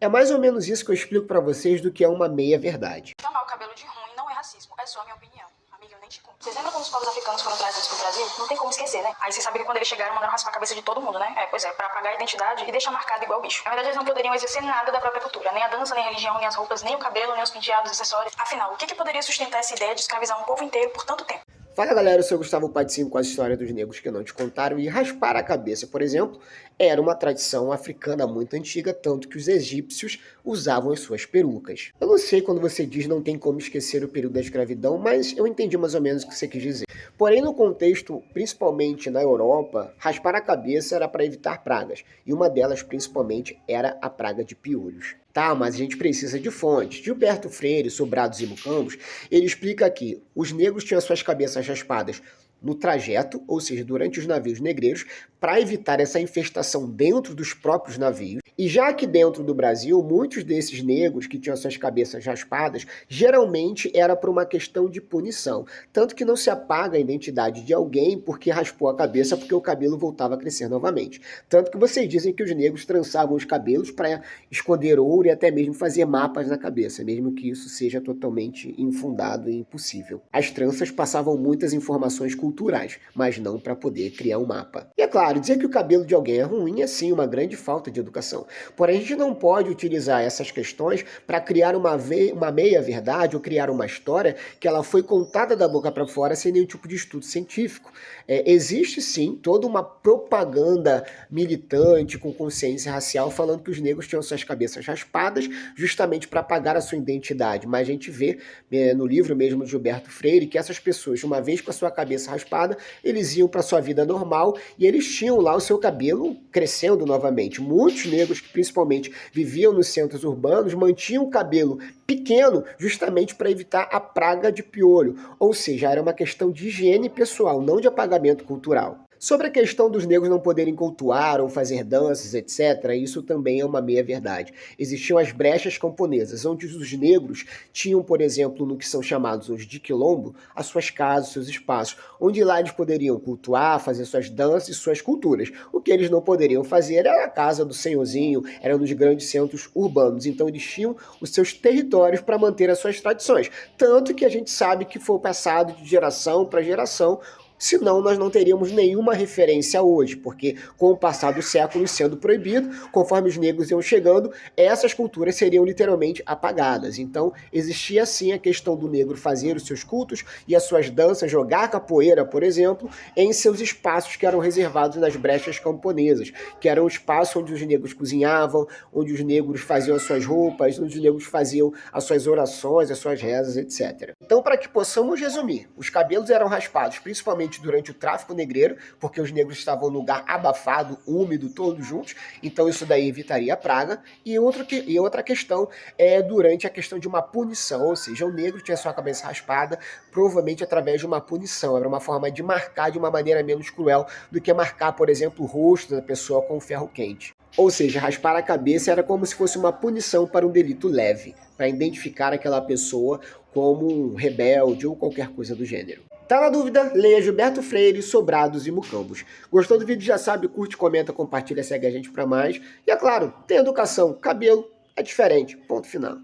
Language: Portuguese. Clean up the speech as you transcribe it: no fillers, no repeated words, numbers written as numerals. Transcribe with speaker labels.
Speaker 1: É mais ou menos isso que eu explico pra vocês do que é uma meia-verdade.
Speaker 2: Chamar o cabelo de ruim não é racismo, é só a minha opinião. Amiga, eu nem te conto. Vocês lembram quando os povos africanos foram trazidos pro Brasil? Não tem como esquecer, né? Aí vocês sabem que quando eles chegaram, mandaram raspar a cabeça de todo mundo, né? Pois é, pra apagar a identidade e deixar marcado igual bicho. Na verdade, eles não poderiam exercer nada da própria cultura. Nem a dança, nem a religião, nem as roupas, nem o cabelo, nem os penteados, acessórios. Afinal, o que poderia sustentar essa ideia de escravizar um povo inteiro por tanto tempo?
Speaker 1: Fala galera, eu sou o Gustavo Paticino com a história dos negros que não te contaram, e raspar a cabeça, por exemplo, era uma tradição africana muito antiga, tanto que os egípcios usavam as suas perucas. Eu não sei quando você diz não tem como esquecer o período da escravidão, mas eu entendi mais ou menos o que você quis dizer. Porém, no contexto, principalmente na Europa, raspar a cabeça era para evitar pragas, e uma delas principalmente era a praga de piolhos. Tá, mas a gente precisa de fontes. Gilberto Freire, Sobrados e Mucambos, ele explica que os negros tinham suas cabeças raspadas no trajeto, ou seja, durante os navios negreiros, para evitar essa infestação dentro dos próprios navios. E já aqui dentro do Brasil, muitos desses negros que tinham suas cabeças raspadas, geralmente era por uma questão de punição. Tanto que não se apaga a identidade de alguém porque raspou a cabeça, porque o cabelo voltava a crescer novamente. Tanto que vocês dizem que os negros trançavam os cabelos para esconder ouro e até mesmo fazer mapas na cabeça, mesmo que isso seja totalmente infundado e impossível. As tranças passavam muitas informações culturais, mas não para poder criar um mapa. E é claro, dizer que o cabelo de alguém é ruim é sim uma grande falta de educação. Porém, a gente não pode utilizar essas questões para criar uma meia-verdade ou criar uma história que ela foi contada da boca para fora sem nenhum tipo de estudo científico. Existe sim toda uma propaganda militante com consciência racial falando que os negros tinham suas cabeças raspadas justamente para apagar a sua identidade, mas a gente vê no livro mesmo de Gilberto Freire que essas pessoas, uma vez com a sua cabeça raspada, eles iam para sua vida normal e eles tinham lá o seu cabelo crescendo novamente. Muitos negros que principalmente viviam nos centros urbanos mantinham o cabelo pequeno justamente para evitar a praga de piolho, ou seja, era uma questão de higiene pessoal, não de apagamento cultural. Sobre a questão dos negros não poderem cultuar ou fazer danças, etc., isso também é uma meia-verdade. Existiam as brechas camponesas, onde os negros tinham, por exemplo, no que são chamados os de quilombo, as suas casas, seus espaços, onde lá eles poderiam cultuar, fazer suas danças e suas culturas. O que eles não poderiam fazer era a casa do senhorzinho, era nos grandes centros urbanos. Então eles tinham os seus territórios para manter as suas tradições. Tanto que a gente sabe que foi passado de geração para geração, senão nós não teríamos nenhuma referência hoje, porque com o passar dos séculos sendo proibido, conforme os negros iam chegando, essas culturas seriam literalmente apagadas. Então existia sim a questão do negro fazer os seus cultos e as suas danças, jogar capoeira, por exemplo, em seus espaços que eram reservados nas brechas camponesas, que eram o espaço onde os negros cozinhavam, onde os negros faziam as suas roupas, onde os negros faziam as suas orações, as suas rezas, etc. Então, para que possamos resumir, os cabelos eram raspados principalmente durante o tráfico negreiro, porque os negros estavam num lugar abafado, úmido, todos juntos, então isso daí evitaria a praga. E outra questão é durante a questão de uma punição, ou seja, o negro tinha sua cabeça raspada, provavelmente através de uma punição, era uma forma de marcar de uma maneira menos cruel do que marcar, por exemplo, o rosto da pessoa com ferro quente. Ou seja, raspar a cabeça era como se fosse uma punição para um delito leve, para identificar aquela pessoa como um rebelde ou qualquer coisa do gênero. Tá na dúvida? Leia Gilberto Freire, Sobrados e Mucambos. Gostou do vídeo? Já sabe, curte, comenta, compartilha, segue a gente pra mais. E é claro, tem educação, cabelo é diferente, ponto final.